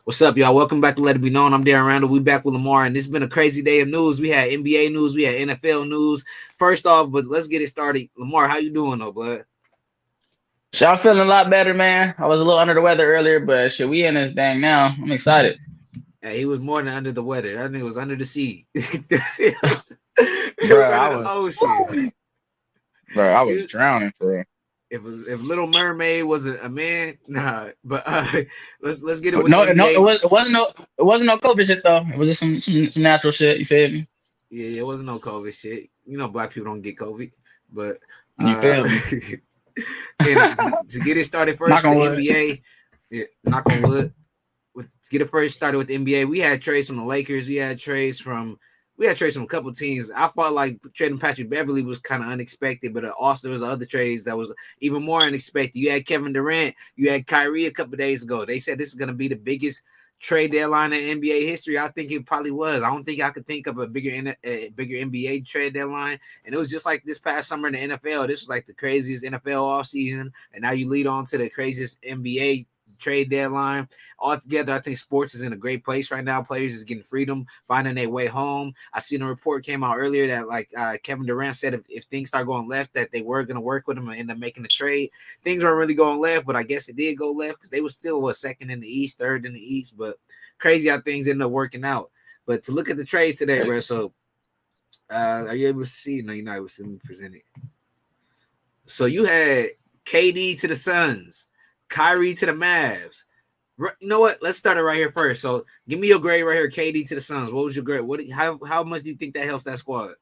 What's up, y'all? Welcome back to Let It Be Known. I'm Darren Randall. We back with Lamar, and this has been a crazy day of news. We had NBA news, we had NFL news. First off, but let's get it started. Lamar, how you doing, though, bud? So I'm feeling a lot better, man. I was a little under the weather earlier, but shit, we in this thing now. I'm excited. Yeah, he was more than under the weather. I think it was under the sea. it Bro, was under the ocean. I was It- drowning for real. if Little Mermaid wasn't a man, nah. But let's get it with the No, NBA. it wasn't no COVID shit though. It was just some natural shit. You feel me? Yeah, it wasn't no COVID shit. You know, black people don't get COVID, but You uh, feel me? and to get it started Knock first, the on wood. NBA. Yeah, knock on wood. Let's get it first started with the NBA. We had trades from the Lakers. We had trades from a couple teams. I felt like trading Patrick Beverly was kind of unexpected, but also there was other trades that was even more unexpected. You had Kevin Durant. You had Kyrie a couple days ago. They said this is going to be the biggest trade deadline in NBA history. I think it probably was. I don't think I could think of a bigger NBA trade deadline. And it was just like this past summer in the NFL. This was like the craziest NFL offseason. And now you lead on to the craziest NBA trade deadline. Altogether, I think sports is in a great place right now. Players is getting freedom, finding their way home. I seen a report came out earlier that Kevin Durant said if things start going left, that they were going to work with him and end up making a trade. Things weren't really going left, but I guess it did go left because they were still second in the East, third in the East. But crazy how things ended up working out. But to look at the trades today, bro. So are you able to see? No, you're not able to see me present it. So you had KD to the Suns, Kyrie to the Mavs. You know what? Let's start it right here first. So give me your grade right here. KD to the Suns. What was your grade? How much do you think that helps that squad?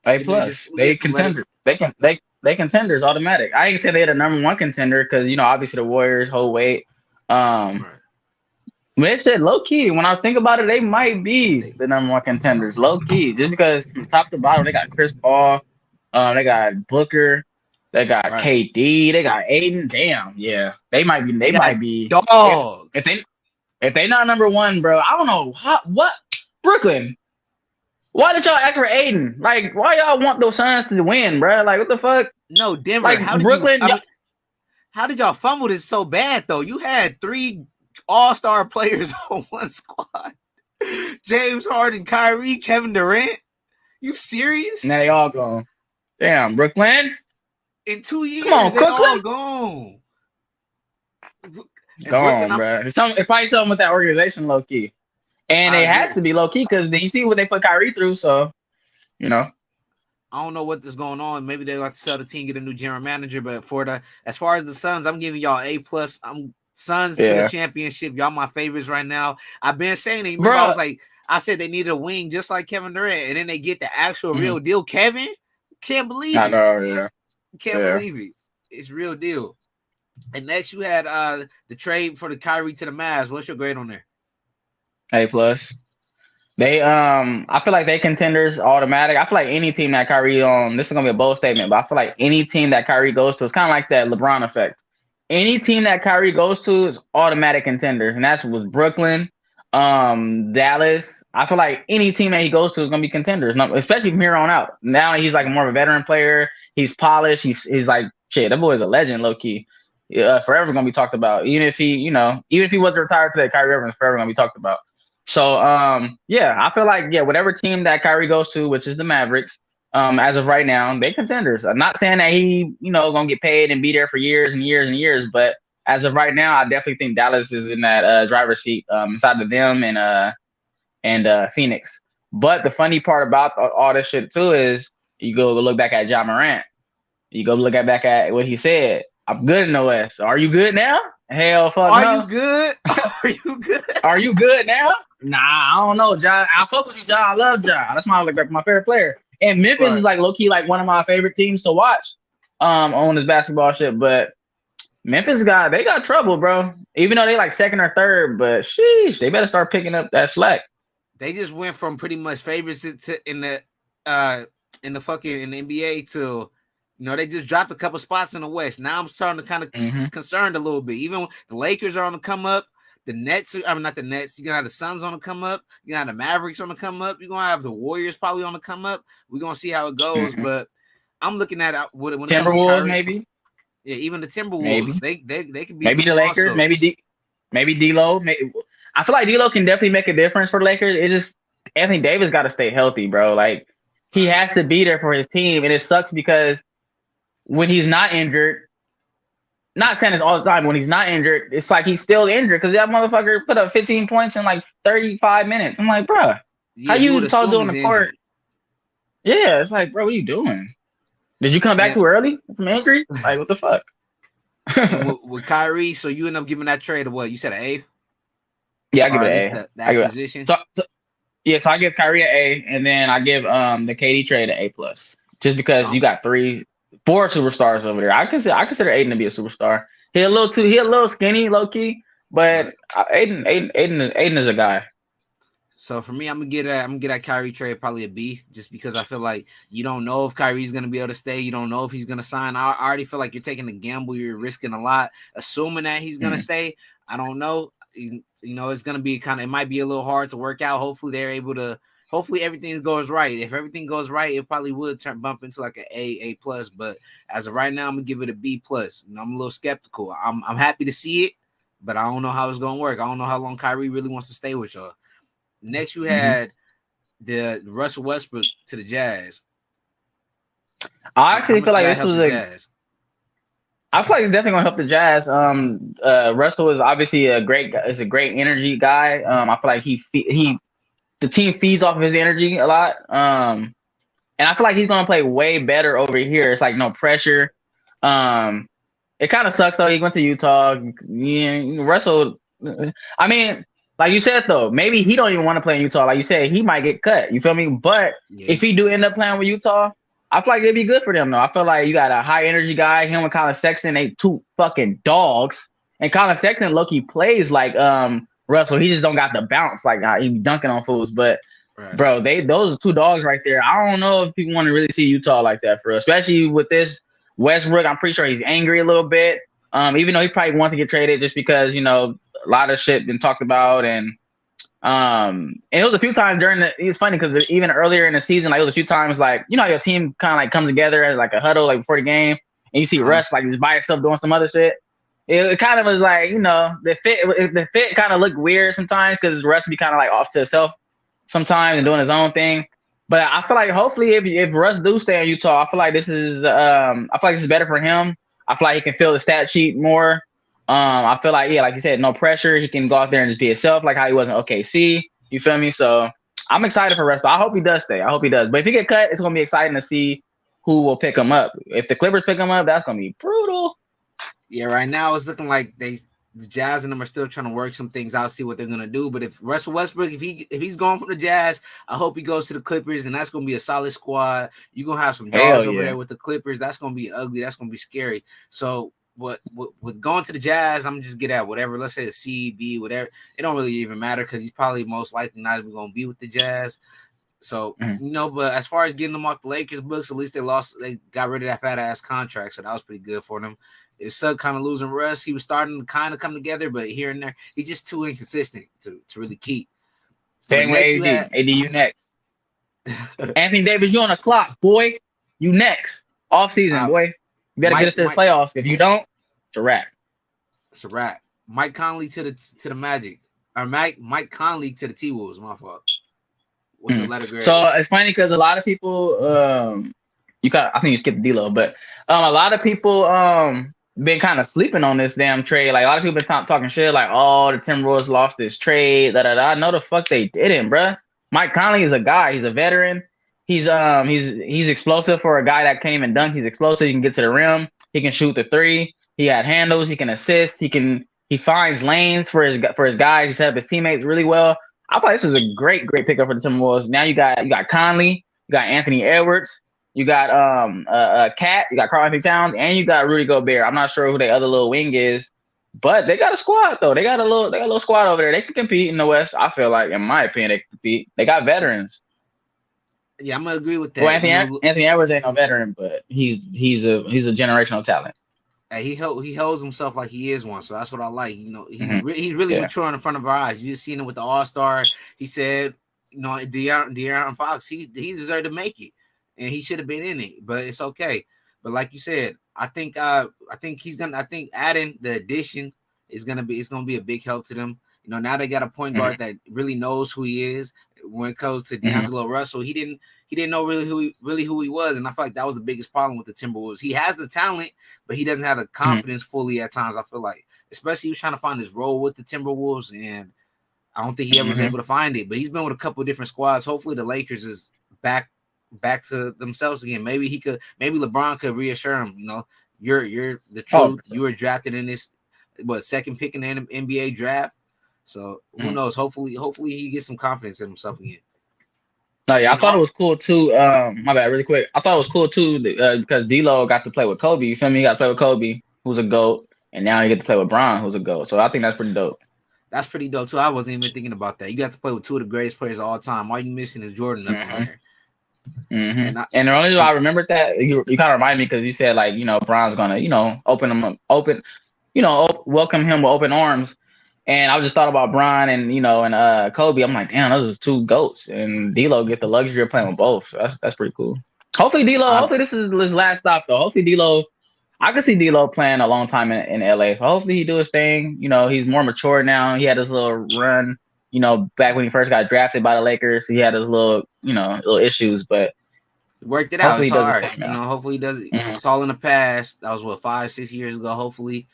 A Give me plus. just They some letter. contender. They contenders automatic. I ain't say they're the number one contender because obviously the Warriors hold weight. Um, Right. They said low key. When I think about it, they might be They, the number one contenders, low key, just because from top to bottom they got Chris Paul, they got Booker, they got right. KD, they got Aiden. Damn, yeah, they might be. They They got might be. If dogs. they not number one, bro, I don't know what Brooklyn. Why did y'all act for Aiden? Like, why y'all want those Suns to win, bro? Like, what the fuck? No, Denver. Like Brooklyn, How did y'all fumble this so bad though? You had three all-star players on one squad. James Harden, Kyrie, Kevin Durant. You now serious? they all gone. Damn, Brooklyn, In 2 come years, on, they all Brooklyn. gone. And Brooklyn, Gone, bro. It's probably something with that organization, low key, and I it has agree. to be low key because you see what they put Kyrie through. So you know, I don't know what is going on. Maybe they like to sell the team, get a new general manager. But as far as the Suns, I'm giving y'all A+. I'm Suns to the yeah, championship. Y'all my favorites right now. I've been saying it. Remember, bro. I said they needed a wing just like Kevin Durant, and then they get the actual Mhm. real deal. Kevin, can't believe I it. know, yeah, Can't yeah. believe it. It's real deal. And next you had the trade for the Kyrie to the Mavs. What's your grade on there? A+. They I feel like they contenders automatic. I feel like any team that Kyrie this is gonna be a bold statement, but I feel like any team that Kyrie goes to, it's kind of like that LeBron effect. Any team that Kyrie goes to is automatic contenders, and that's with Brooklyn, Dallas. I feel like any team that he goes to is gonna be contenders, especially from here on out. Now he's like more of a veteran player. He's polished. He's like shit. That boy's a legend, low key. Yeah, forever gonna be talked about. Even if he was retired today, Kyrie Irving is forever gonna be talked about. So yeah, I feel like whatever team that Kyrie goes to, which is the Mavericks, as of right now, they contenders. I'm not saying that he, gonna get paid and be there for years and years and years, but as of right now, I definitely think Dallas is in that driver's seat, inside of them and Phoenix. But the funny part about all this shit too is you go look back at John Morant. You go back at what he said. I'm good in the West. Are you good now? Hell, fuck Are you no. good? Are you good? Are you good now? Nah, I don't know, John. I fuck with you, John. I love John. That's my favorite player. And Memphis is Right. like low key like one of my favorite teams to watch on this basketball shit. But they got trouble, bro. Even though they like second or third, but sheesh, they better start picking up that slack. They just went from pretty much favorites uh in the NBA to they just dropped a couple spots in the West. Now I'm starting to kind of Mm-hmm. concerned a little bit. Even the Lakers are on the come up. The Nets, I mean not the Nets. You're gonna have the Suns on the come up. You're gonna have the Mavericks on the come up. You're gonna have the Warriors probably on the come up. We're gonna see how it goes. Mm-hmm. But I'm looking at when it comes to Timberwolves, Kyrie. maybe, Yeah, even the Timberwolves, maybe, they can beat a maybe the team Lakers, also. Maybe D'Lo. I feel like D'Lo can definitely make a difference for the Lakers. It just Anthony Davis got to stay healthy, bro. Like he Right. has to be there for his team, and it sucks because when he's not injured, not saying this all the time, when he's not injured, it's like he's still injured because that motherfucker put up 15 points in like 35 minutes. I'm like, bro, how Yeah, you would you tall assume doing he's the court? injured. Yeah, it's like, bro, what are you doing? Did you come back And too early from injury? Like, what the fuck? and with Kyrie, so you end up giving that trade to what? You said an A, Yeah, I give or it at an least A. the I give it. acquisition. Yeah, so I give Kyrie an A, and then I give the KD trade an A plus, just So because you got 4 superstars over there. I consider Aiden to be a superstar. He a little skinny, low key, but right. Aiden is a guy. So for me, I'm gonna get that Kyrie trade probably a B, just because I feel like you don't know if Kyrie's gonna be able to stay. You don't know if he's gonna sign. I already feel like you're taking a gamble. You're risking a lot, assuming that he's gonna Mm. stay. I don't know. You know, it's gonna be it might be a little hard to work out. Hopefully, they're able to. Hopefully, everything goes right. If everything goes right, it probably would bump into like an A plus. But as of right now, I'm gonna give it a B plus. You know, I'm a little skeptical. I'm happy to see it, but I don't know how it's gonna work. I don't know how long Kyrie really wants to stay with y'all. Next, you Hmm. had the Russell Westbrook to the Jazz. I How actually much feel does like that this help was the a. Jazz? I feel like it's definitely gonna help the Jazz. Russell is obviously is a great energy guy. I feel like the team feeds off of his energy a lot. And I feel like he's gonna play way better over here. It's like no pressure. Um, it kind of sucks though. He went to Utah. Yeah, Russell. I mean, like you said though, maybe he don't even want to play in Utah. Like you said, he might get cut. You feel me? But Yeah, if he do end up playing with Utah, I feel like it'd be good for them though. I feel like you got a high energy guy. Him and Colin Sexton, they two fucking dogs. And Colin Sexton, Loki plays like Russell. He just don't got the bounce like he be dunking on fools, but. right. Bro, those are two dogs right there. I don't know if people want to really see Utah like that for real, especially with this Westbrook. I'm pretty sure he's angry a little bit. Even though he probably wants to get traded just because a lot of shit been talked about and it was a few times it's funny because even earlier in the season, like it was a few times like your team kind of like comes together as like a huddle like before the game, and you see Uh-huh. Russ like just by himself doing some other shit. It kind of was like the fit kind of looked weird sometimes because Russ be kind of like off to himself sometimes and doing his own thing. But I feel like hopefully if Russ do stay in Utah, I feel like this is better for him. I feel like he can feel the stat sheet more. I feel like like you said, no pressure. He can go out there and just be himself, like how he was in OKC. You feel me? So I'm excited for Russ. But I hope he does stay. I hope he does. But if he get cut, it's gonna be exciting to see who will pick him up. If the Clippers pick him up, that's gonna be brutal. Yeah, right now it's looking like the Jazz and them are still trying to work some things out, see what they're gonna do. But if Russell Westbrook, if he's going from the Jazz, I hope he goes to the Clippers, and that's gonna be a solid squad. You're gonna have some dogs Hell over yeah. there with the Clippers. That's gonna be ugly. That's gonna be scary. So with going to the Jazz, I'm just get at whatever. Let's say a C, B, whatever. It don't really even matter because he's probably most likely not even gonna be with the Jazz. So Mhm. but as far as getting them off the Lakers books, at least they got rid of that fat ass contract, so that was pretty good for them. It sucked kind of losing Russ. He was starting to kind of come together, but here and there, he's just too inconsistent to really keep. But Same with next you AD. had AD, you next. Anthony Davis, you on the clock, boy. You next. Off season, boy. You better get us to the Mike. playoffs. If you don't, it's a wrap. It's a wrap. Mike Conley to the Magic, or Mike Conley to the T Wolves. My fault. What's your letter grade? So it's funny because a lot of people, I think you skipped D'Lo, but a lot of people been kind of sleeping on this damn trade. Like a lot of people been talking shit, like, oh, the Timberwolves lost this trade. Da da da. No, the fuck they didn't, bruh. Mike Conley is a guy. He's a veteran. He's explosive for a guy that came and dunked. He's explosive. He can get to the rim. He can shoot the three. He had handles. He can assist. He finds lanes for his guys. He set up his teammates really well. I thought this was a great pickup for the Timberwolves. Now you got Conley, you got Anthony Edwards, you got Cat, you got Karl Anthony Towns, and you got Rudy Gobert. I'm not sure who the other little wing is, but they got a squad though. They got a little squad over there. They can compete in the West. I feel like, in my opinion, they can compete. They got veterans. Yeah, I'm gonna agree with Well, that. Anthony Edwards ain't no veteran, but he's a generational talent. He holds himself like he is one, so that's what I like. He's Mm-hmm. he's really Yeah. maturing in front of our eyes. You just seen him with the All-Star. He said, De'Aaron Fox, he deserved to make it, and he should have been in it, but it's okay. But like you said, I think adding the addition it's gonna be a big help to them. You know, now they got a point guard that really knows who he is. When it comes to D'Angelo Russell, he didn't know really who he was, and I feel like that was the biggest problem with the Timberwolves. He has the talent, but he doesn't have the confidence fully at times. I feel like, especially he was trying to find his role with the Timberwolves, and I don't think he ever was able to find it. But he's been with a couple of different squads. Hopefully, the Lakers is back to themselves again. Maybe LeBron could reassure him. You know, you're the truth. You were drafted in this second pick in the NBA draft. So who knows? Hopefully he gets some confidence in himself again. No, yeah, I thought it was cool too. My bad, really quick. I thought it was cool too because D'Lo got to play with Kobe. You feel me? He got to play with Kobe, who's a GOAT, and now you get to play with Bron, who's a GOAT. So I think that's pretty dope. That's pretty dope too. I wasn't even thinking about that. You got to play with two of the greatest players of all time. All you missing is Jordan up in there. And the only reason I remembered that you kind of remind me because you said like Bron's gonna welcome him with open arms. And I just thought about Bron and Kobe. I'm like, damn, those are two GOATs, and D'Lo get the luxury of playing with both. So that's pretty cool. Hopefully this is his last stop though. Hopefully D'Lo, I could see D'Lo playing a long time in LA. So hopefully he do his thing. He's more mature now. He had his little run. Back when he first got drafted by the Lakers, he had his little issues, but he worked it out. It's all right. Hopefully he does it. It's all in the past. That was 5-6 years ago. Hopefully.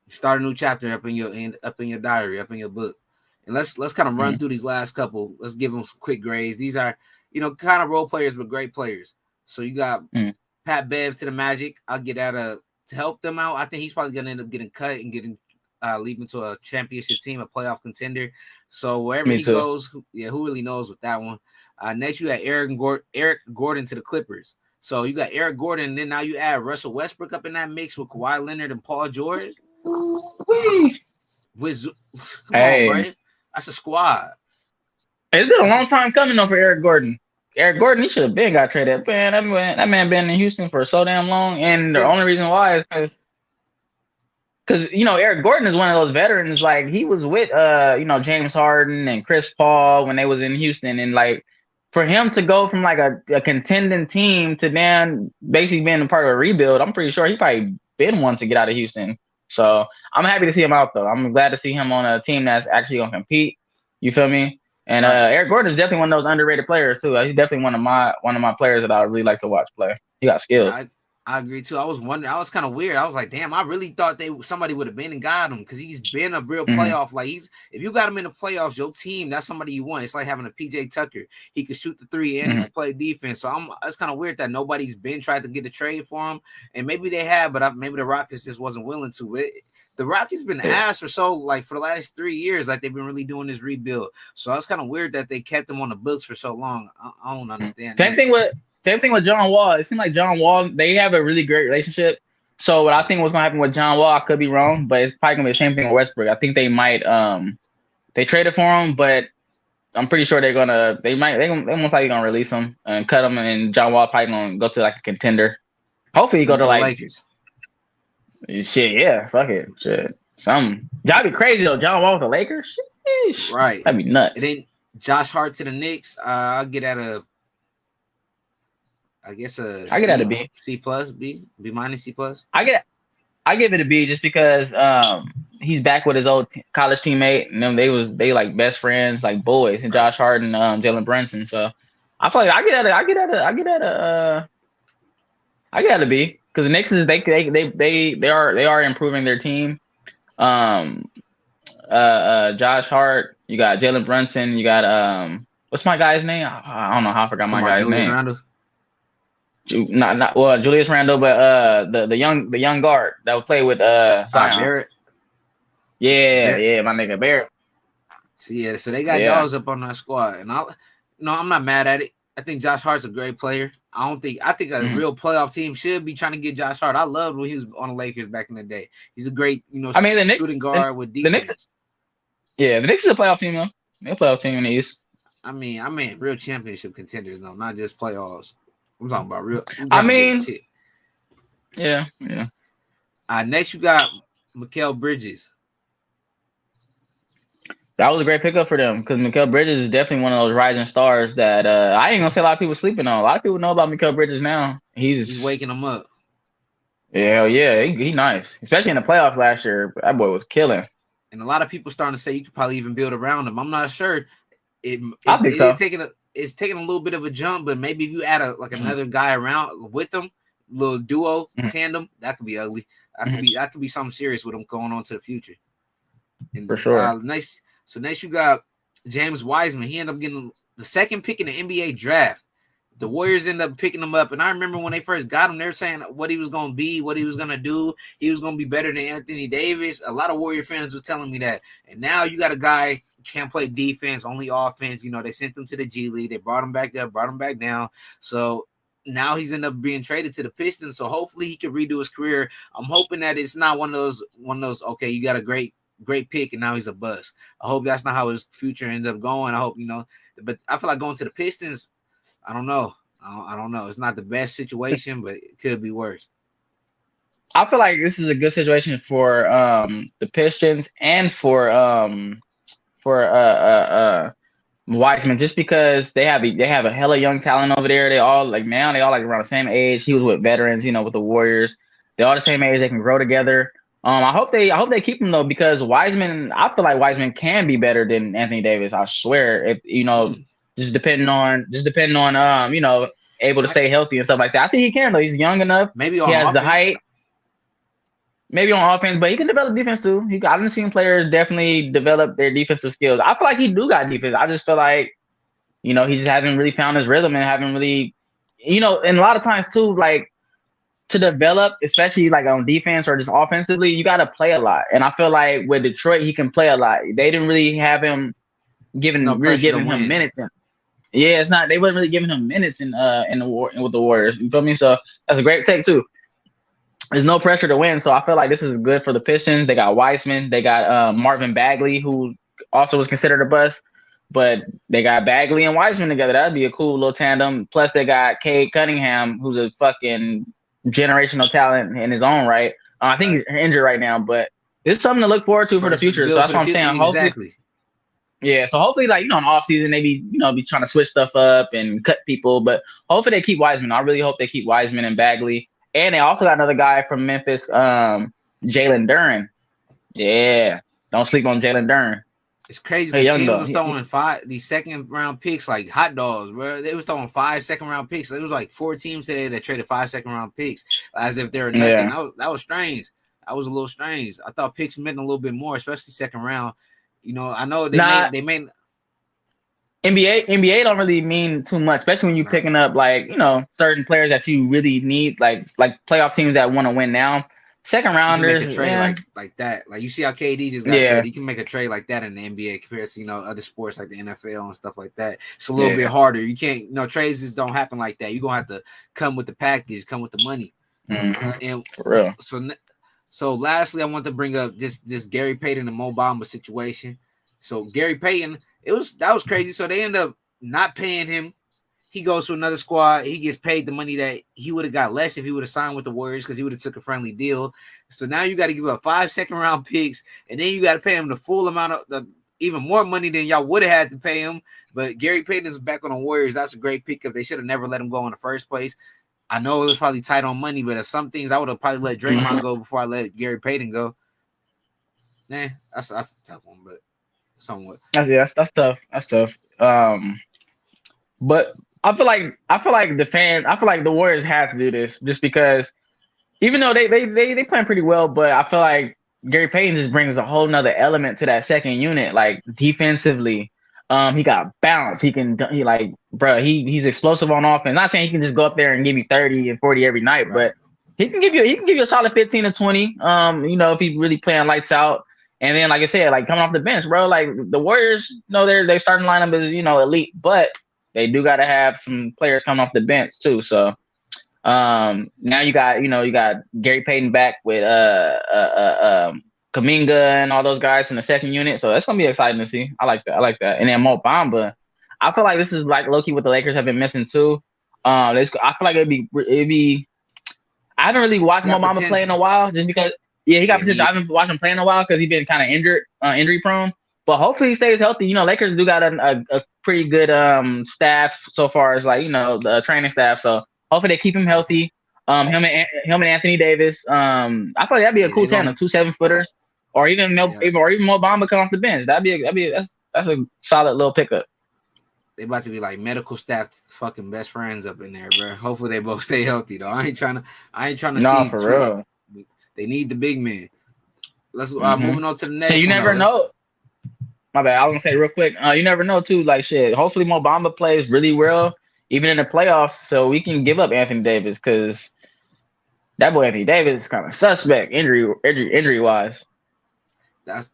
Start a new chapter up in your diary, up in your book. And let's kind of run through these last couple. Let's give them some quick grades. These are, kind of role players, but great players. So you got Pat Bev to the Magic. I'll get at to help them out. I think he's probably going to end up getting cut and leaving to a championship team, a playoff contender. So wherever he goes, who really knows with that one. Next, you got Eric Gordon to the Clippers. So you got Eric Gordon, and then now you add Russell Westbrook up in that mix with Kawhi Leonard and Paul George. Come on, bro. That's a squad. It's been a long time coming though for Eric Gordon. Eric Gordon, he should have been got traded. Man, that man been in Houston for so damn long, and the only reason why is because Eric Gordon is one of those veterans. Like he was with James Harden and Chris Paul when they was in Houston, and like for him to go from like a contending team to then basically being a part of a rebuild, I'm pretty sure he probably been one to get out of Houston. So I'm happy to see him out though. I'm glad to see him on a team that's actually gonna compete. You feel me? And Eric Gordon is definitely one of those underrated players too. He's definitely one of my players that I really like to watch play. He got skills. I agree too. I was wondering. I was kind of weird. I was like, damn, I really thought somebody would have been and got him because he's been a real playoff. Like if you got him in the playoffs, your team, that's somebody you want. It's like having a PJ Tucker. He could shoot the three and he can play defense. So it's kind of weird that nobody's been trying to get a trade for him. And maybe they have, but maybe the Rockets just wasn't willing to. The Rockets been asked for the last 3 years, like they've been really doing this rebuild. So it's kind of weird that they kept him on the books for so long. I don't understand. Same thing with John Wall. It seemed like John Wall, they have a really great relationship. So what I think was gonna happen with John Wall, I could be wrong, but it's probably gonna be the same thing with Westbrook. I think they might they traded for him, but I'm pretty sure they most likely gonna release him and cut him, and John Wall probably gonna go to like a contender. Hopefully he go to like Lakers. Shit, yeah, fuck it. Shit. That'd be crazy though. John Wall with the Lakers? Sheesh. Right. That'd be nuts. And then Josh Hart to the Knicks. I'll get at a B. C plus, B minus, C plus. I give it a B just because he's back with his old college teammate, and them they like best friends, like boys, and Josh Hart and Jalen Brunson. So I feel like I get at a B because the Knicks is they are improving their team. Josh Hart, you got Jalen Brunson, you got what's my guy's name? I don't know how I forgot my guy's name. Randle? Not Julius Randle, but the young guard that would play with Zion. Barrett. Yeah, my nigga Barrett. So they got dogs up on that squad, and I'm not mad at it. I think Josh Hart's a great player. I think a real playoff team should be trying to get Josh Hart. I loved when he was on the Lakers back in the day. He's a great, the shooting guard with defense. The Knicks is a playoff team though. They're a playoff team in the East. I mean, real championship contenders though, not just playoffs. I'm talking about real. Shit. Yeah. Next you got Mikal Bridges. That was a great pickup for them because Mikal Bridges is definitely one of those rising stars that I ain't gonna say a lot of people sleeping on. A lot of people know about Mikal Bridges now. He's waking them up. Yeah, hell yeah, he nice. Especially in the playoffs last year. That boy was killing. And a lot of people starting to say you could probably even build around him. I'm not sure. It, I it's, think it is so. taking a it's taking a little bit of a jump, but maybe if you add Mhm. another guy around with them, little duo Mhm. tandem, that could be ugly. Mhm. That could be something serious with them going on to the future. For And sure. next you got James Wiseman. He ended up getting the second pick in the NBA draft. The Warriors ended up picking him up, and I remember when they first got him, they were saying what he was going to be, what he was going to do. He was going to be better than Anthony Davis. A lot of Warrior fans was telling me that, and now you got a guy can't play defense, only offense. You know, they sent him to the G League, they brought him back up, brought him back down. So now he's ended up being traded to the Pistons. So hopefully he can redo his career. I'm hoping that it's not one of those. Okay, you got a great pick, and now he's a bust. I hope that's not how his future ends up going. I hope but I feel like going to the Pistons. I don't know. I don't know. It's not the best situation, but it could be worse. I feel like this is a good situation for the Pistons and for Wiseman, just because they have a hella young talent over there. They all like now they all like around the same age. He was with veterans, with the Warriors. They're all the same age. They can grow together. I hope they keep him though, because Wiseman. I feel like Wiseman can be better than Anthony Davis. I swear. If just depending on able to stay healthy and stuff like that. I think he can though. He's young enough. Maybe He on has the offense. height. Maybe on offense, but he can develop defense too. I've seen players definitely develop their defensive skills. I feel like he do got defense. I just feel like he just haven't really found his rhythm and haven't really, and a lot of times too, like to develop, especially like on defense or just offensively, you got to play a lot. And I feel like with Detroit, he can play a lot. They didn't really have him It's no really pressure to giving him win. minutes. Yeah, it's not. They wasn't really giving him minutes in the war with the Warriors. You feel me? So that's a great take too. There's no pressure to win, so I feel like this is good for the Pistons. They got Wiseman, they got Marvin Bagley, who also was considered a bust, but they got Bagley and Wiseman together. That'd be a cool little tandem. Plus, they got Cade Cunningham, who's a fucking generational talent in his own right. I think he's injured right now, but it's something to look forward to for the First future. So build that's for the what I'm future. saying. Hopefully, Exactly. yeah. So hopefully, like in off season, maybe be trying to switch stuff up and cut people, but hopefully they keep Wiseman. I really hope they keep Wiseman and Bagley. And they also got another guy from Memphis, Jalen Duren. Yeah, don't sleep on Jalen Duren. It's crazy Hey, because young teams though. was throwing these second round picks like hot dogs, bro. They was throwing 5 second round picks. There was like 4 teams today that traded 5 second round picks as if they were nothing. Yeah. That was strange. That was a little strange. I thought picks meant a little bit more, especially second round. I know Nah, they made NBA don't really mean too much, especially when you're right. picking up like certain players that you really need, like playoff teams that want to win now. Second You can make a rounders, trade yeah, like that. Like you see how KD just got yeah, traded. You can make a trade like that in the NBA compared to other sports like the NFL and stuff like that. It's a little bit yeah. harder. You can't trades just don't happen like that. You're gonna have to come with the package, come with the money. Mm-hmm. And For real. so lastly, I want to bring up this Gary Payton and Mo Bamba situation. So Gary Payton, that was crazy. So they end up not paying him. He goes to another squad. He gets paid the money that he would have got less if he would have signed with the Warriors because he would have took a friendly deal. So now you got to give up 5 second-round picks, and then you got to pay him the full amount of even more money than y'all would have had to pay him. But Gary Payton is back on the Warriors. That's a great pickup. They should have never let him go in the first place. I know it was probably tight on money, but some things I would have probably let Draymond go before I let Gary Payton go. That's a tough one, but somewhat. That's tough. That's tough. But I feel like the Warriors have to do this just because even though they playing pretty well, but I feel like Gary Payton just brings a whole nother element to that second unit, like defensively. He got balance. He's explosive on offense. Not saying he can just go up there and give you 30 and 40 every night, Right. but he can give you a solid 15 to 20. If he really playing lights out. And then, like I said, like coming off the bench, bro, like the Warriors, their starting lineup is elite, but they do got to have some players coming off the bench too. So now you got Gary Payton back with Kuminga and all those guys from the second unit. So that's gonna be exciting to see. I like that. And then Mo Bamba, I feel like this is like low key what the Lakers have been missing too. I feel like it'd be. I haven't really watched Mo Bamba play in a while, just because. Yeah, he got potential. I haven't watched him play in a while because he's been kind of injury prone. But hopefully he stays healthy. Lakers do got a pretty good staff so far as the training staff. So hopefully they keep him healthy. Him and Anthony Davis. I thought that'd be a Yeah, cool they tandem, gonna. 2 7-footers, or Yeah, even Mo Bamba come off the bench. That's a solid little pickup. they about to be like medical staff, fucking best friends up in there, bro. Hopefully they both stay healthy though. I ain't trying to No, see for two. real. They need the big man. Let's Mm-hmm. moving on to the So next you one though. never know. My bad. I was gonna say real quick. You never know too. Like shit. Hopefully, Mo Bamba plays really well, even in the playoffs, so we can give up Anthony Davis because that boy Anthony Davis is kind of suspect injury wise. That's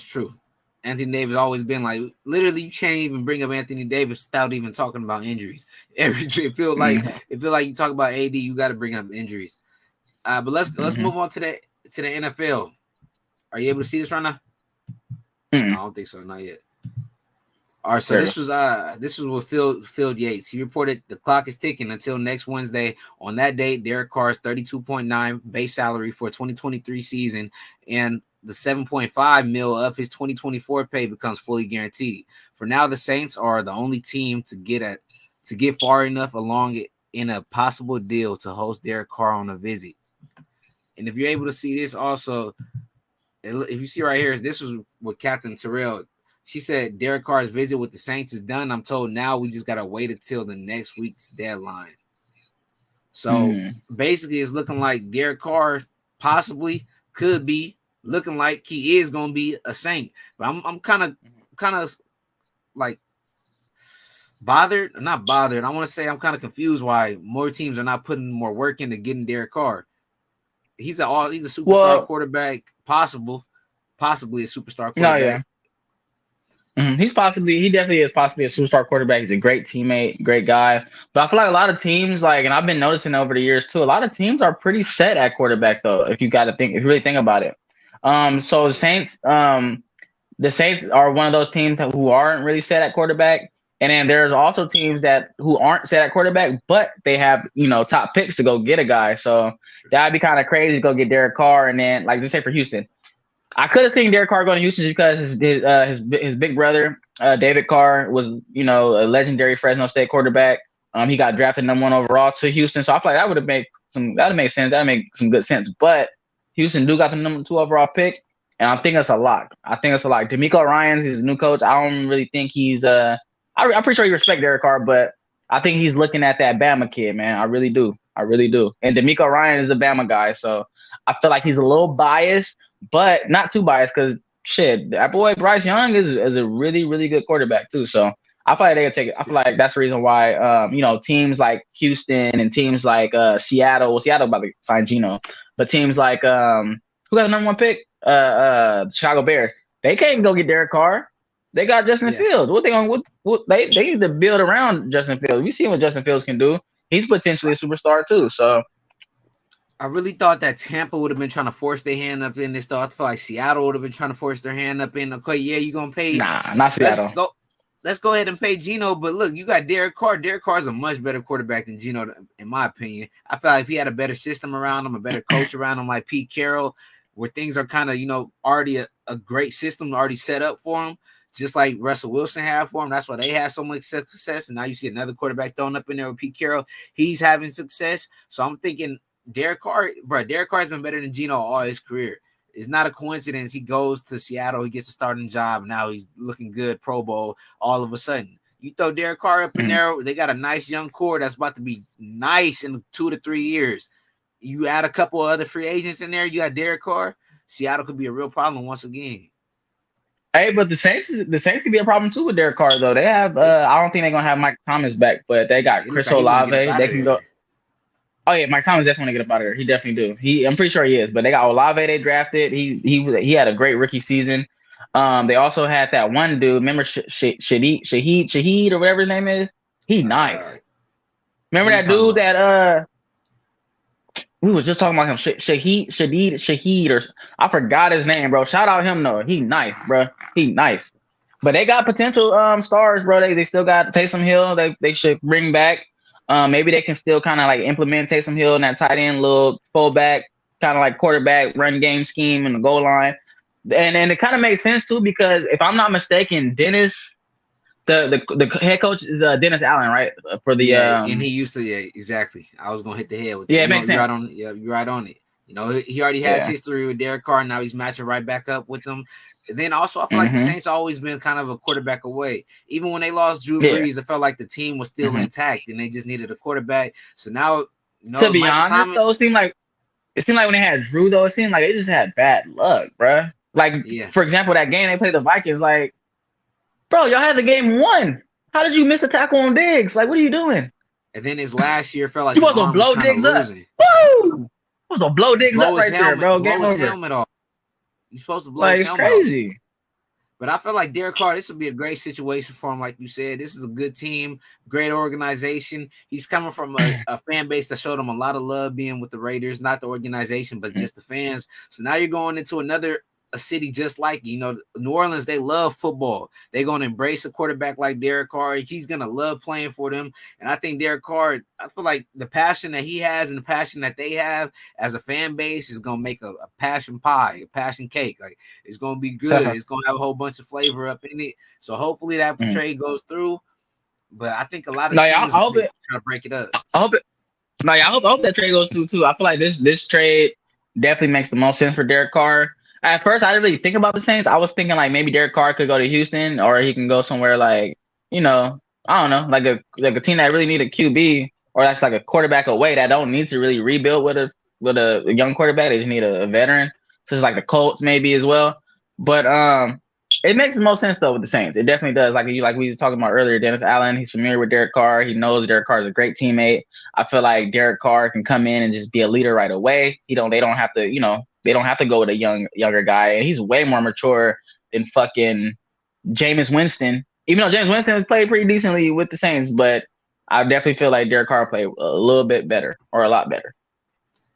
true. Anthony Davis always been like literally you can't even bring up Anthony Davis without even talking about injuries. It feel like Mm-hmm. you talk about AD, you got to bring up injuries. But let's Mm-hmm. move on to the NFL. Are you able to see this right now? Mm-hmm. No, I don't think so. Not yet. All right, so this was with Phil Yates. He reported the clock is ticking until next Wednesday. On that date, Derek Carr's 32.9 base salary for 2023 season and the 7.5 mil of his 2024 pay becomes fully guaranteed. For now, the Saints are the only team to get far enough along in a possible deal to host Derek Carr on a visit. And if you're able to see this also, if you see right here, this was with Captain Terrell. She said Derek Carr's visit with the Saints is done. I'm told now we just got to wait until the next week's deadline. So basically, it's looking like Derek Carr possibly could be looking like he is going to be a Saint. But I'm kind of like bothered, not bothered. I want to say I'm kind of confused why more teams are not putting more work into getting Derek Carr. He's a superstar quarterback, possibly a superstar quarterback. No, yeah. He definitely is possibly a superstar quarterback. He's a great teammate, great guy. But I feel like a lot of teams, and I've been noticing over the years too, a lot of teams are pretty set at quarterback though. If you really think about it. So the Saints are one of those teams who aren't really set at quarterback. And then there's also teams who aren't set at quarterback, but they have, top picks to go get a guy. So that'd be kind of crazy to go get Derek Carr. And then just say for Houston, I could have seen Derek Carr going to Houston because his big brother, David Carr, was, a legendary Fresno State quarterback. He got drafted #1 overall to Houston. So I feel like that would make sense. That would make some good sense. But Houston do got the #2 overall pick. And I think it's a lock. DeMeco Ryans is the new coach. I don't really think he's I'm pretty sure he respects Derek Carr, but I think he's looking at that Bama kid, man. I really do. And DeMeco Ryan is a Bama guy, so I feel like he's a little biased, but not too biased because shit, that boy Bryce Young is a really, really good quarterback too. So I feel like they could take it. I feel like that's the reason why teams like Houston and teams like Seattle about to sign Geno, but teams like who got the #1 pick? Chicago Bears. They can't go get Derek Carr. They got Justin Fields. What they going? They need to build around Justin Fields. We see what Justin Fields can do. He's potentially a superstar too. So I really thought that Tampa would have been trying to force their hand up in this. Though I feel like Seattle would have been trying to force their hand up in. Okay, yeah, you're gonna pay. Nah, not Seattle. Let's go ahead and pay Geno. But look, you got Derek Carr. Derek Carr is a much better quarterback than Geno, in my opinion. I feel like if he had a better system around him, a better coach around him, like Pete Carroll, where things are kind of already a great system already set up for him. Just like Russell Wilson had for him. That's why they had so much success. And now you see another quarterback thrown up in there with Pete Carroll. He's having success. So I'm thinking Derek Carr has been better than Geno all his career. It's not a coincidence. He goes to Seattle. He gets a starting job. And now he's looking good, Pro Bowl, all of a sudden. You throw Derek Carr up in there. They got a nice young core that's about to be nice in 2 to 3 years. You add a couple of other free agents in there. You got Derek Carr. Seattle could be a real problem once again. Hey, but the Saints could be a problem too with Derek Carr though. They have I don't think they're gonna have Mike Thomas back, but they got Chris Olave. They can go. Oh yeah, Mike Thomas definitely get up out of there. He definitely do. I'm pretty sure he is. But they got Olave. They drafted. He had a great rookie season. They also had that one dude. Remember Shaheed or whatever his name is. He nice. Remember that dude that we was just talking about him, Shaheed, or I forgot his name, bro. Shout out him though. He nice, bro. He nice. But they got potential stars, bro. They still got Taysom Hill. They should bring back. Maybe they can still kind of like implement Taysom Hill in that tight end, little fullback, kind of like quarterback run game scheme in the goal line. And it kind of makes sense too because if I'm not mistaken, Dennis The head coach is Dennis Allen, right? For the Yeah, and he used to. Yeah, exactly. I was gonna hit the head with that. yeah, it makes You're right sense. on. Yeah, you're right on it. He already has Yeah. history with Derek Carr. Now he's matching right back up with them. And then also, I feel like the Mm-hmm. Saints always been kind of a quarterback away. Even when they lost Drew Yeah. Brees, it felt like the team was still intact, and they just needed a quarterback. So now, To be Michael honest, Thomas. though, it seemed like when they had Drew, though, it seemed like they just had bad luck, bruh. Like, Yeah, for example, that game they played the Vikings, like, bro, y'all had the game won. How did you miss a tackle on Diggs? Like, what are you doing? and then his last year felt like You his supposed to arm was blow kind of Diggs up. losing. Woo! Supposed to blow Diggs up right there, bro. Blow Game his over. helmet off. You're supposed to blow Like, his it's helmet off. crazy. But I feel like Derek Carr, this would be a great situation for him. Like you said, this is a good team, great organization. He's coming from a fan base that showed him a lot of love being with the Raiders, not the organization, but just the fans. So now you're going into a city just like, New Orleans, they love football. They're going to embrace a quarterback like Derek Carr. He's going to love playing for them. And I think Derek Carr, I feel like the passion that he has and the passion that they have as a fan base is going to make a passion pie, a passion cake. Like, it's going to be good. It's going to have a whole bunch of flavor up in it. So hopefully that trade goes through. But I think a lot of teams I hope try to break it up. I hope I hope that trade goes through too. I feel like this trade definitely makes the most sense for Derek Carr. At first, I didn't really think about the Saints. I was thinking like maybe Derek Carr could go to Houston, or he can go somewhere like, I don't know, like a team that really need a QB, or that's like a quarterback away that don't need to really rebuild with a young quarterback. They just need a veteran. So it's like the Colts maybe as well. But it makes the most sense though with the Saints. It definitely does. Like we were talking about earlier, Dennis Allen, he's familiar with Derek Carr. He knows Derek Carr is a great teammate. I feel like Derek Carr can come in and just be a leader right away. They don't have to, they don't have to go with a younger guy. And he's way more mature than fucking Jameis Winston. Even though Jameis Winston played pretty decently with the Saints, but I definitely feel like Derek Carr played a little bit better or a lot better.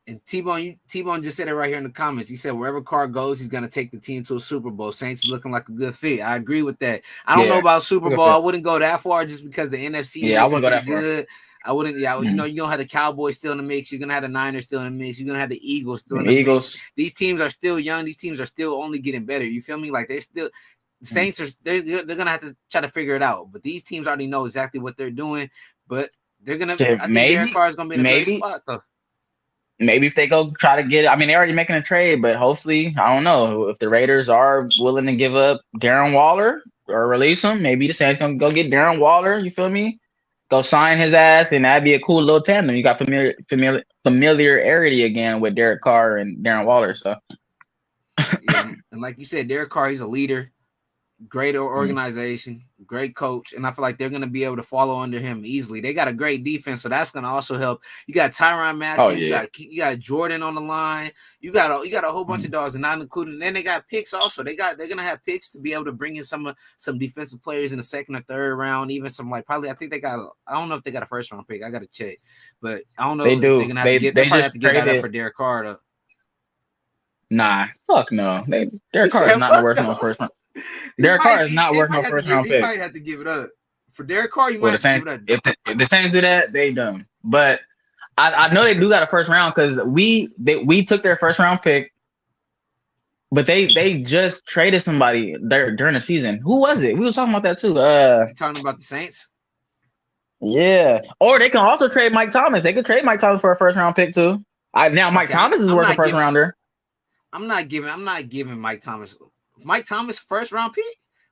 And T-Bone just said it right here in the comments. He said wherever Carr goes, he's gonna take the team to a Super Bowl. Saints is looking like a good fit. I agree with that. I don't know about Super Bowl. I wouldn't go that far just because the NFC is looking pretty good. I wouldn't. Yeah, you're gonna have the Cowboys still in the mix. You're gonna have the Niners still in the mix. You're gonna have the Eagles still in the mix. These teams are still young. These teams are still only getting better. You feel me? Like they're still. The Saints are they're gonna have to try to figure it out. But these teams already know exactly what they're doing. But they're gonna. I think Derek Carr is gonna be in a great spot though. Maybe if they go try to get, they're already making a trade, but hopefully, I don't know, if the Raiders are willing to give up Darren Waller or release him, maybe the Saints gonna go get Darren Waller. You feel me? Go sign his ass, and that'd be a cool little tandem. You got familiarity again with Derek Carr and Darren Waller. So, yeah, and like you said, Derek Carr, he's a leader. Great organization, great coach, and I feel like they're going to be able to follow under him easily. They got a great defense, so that's going to also help. You got Tyrann Mathieu, you got Jordan on the line, you got a whole bunch of dogs, and not including. And then they got picks also. They're going to have picks to be able to bring in some defensive players in the second or third round, even some probably. I think they got. I don't know if they got a first round pick. I got to check, but I don't know. They if do. They're going to have to get. They probably have to get that up for Derek Carr. Though. Nah, fuck no. Derek Carr is not worth no first round. Derek Carr is not worth no first round pick. You might have to give it up for Derek Carr. You might have to give it up. If the Saints do that, they dumb. But I know they do got a first round because we took their first round pick, but they just traded somebody there during the season. Who was it? We were talking about that too. You talking about the Saints? Yeah. Or they can also trade Mike Thomas. They could trade Mike Thomas for a first round pick too. Mike Thomas is worth a first rounder. I'm not giving Mike Thomas. Mike Thomas first round pick.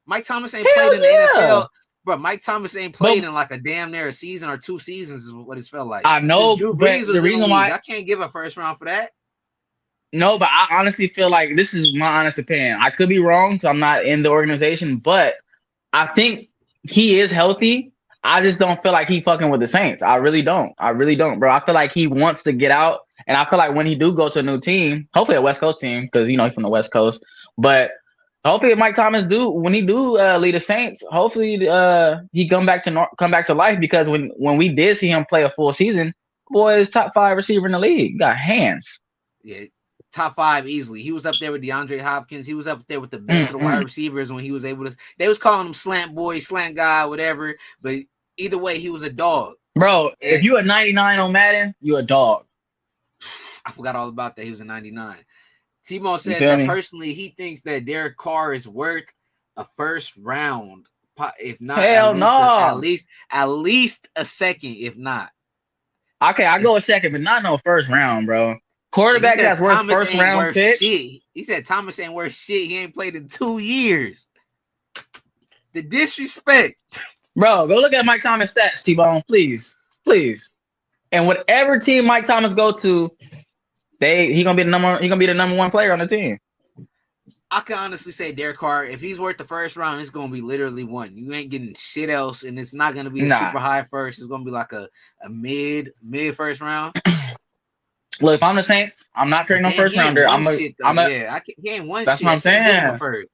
Mike Thomas ain't played in the NFL, bro. Mike Thomas ain't played in like a damn near a season or 2 seasons is what it's felt like. I know, but the reason why I can't give a first round for that. No, but I honestly feel like this is my honest opinion. I could be wrong because I'm not in the organization, but I think he is healthy. I just don't feel like he fucking with the Saints. I really don't, bro. I feel like he wants to get out, and I feel like when he do go to a new team, hopefully a West Coast team, because he's from the West Coast, but. Hopefully, if Mike Thomas when he lead the Saints, hopefully he come back to life because when we did see him play a full season, boy is top 5 receiver in the league. Got hands. Yeah, top 5 easily. He was up there with DeAndre Hopkins. He was up there with the best of the wide receivers when he was able to. They was calling him slant boy, slant guy, whatever. But either way, he was a dog. Bro, if you a 99 on Madden, you a dog. I forgot all about that. He was a 99. T-Bone says that personally he thinks that Derek Carr is worth a first round If not, Hell no. At least a second, if not. Okay, I go a second, but not no first round, bro. Quarterback that's worth Thomas first ain't round worth pick. shit. He said Thomas ain't worth shit. He ain't played in 2 years. The disrespect. Bro, go look at Mike Thomas stats, T-Bone, please. And whatever team Mike Thomas go to, he gonna be the number one player on the team. I can honestly say Derek Carr, if he's worth the first round, it's gonna be literally one. You ain't getting shit else, and it's not gonna be a super high first. It's gonna be like a mid first round. Look, if I'm the Saints, I'm not trading no first rounder. He ain't one that's shit. What I'm saying. First.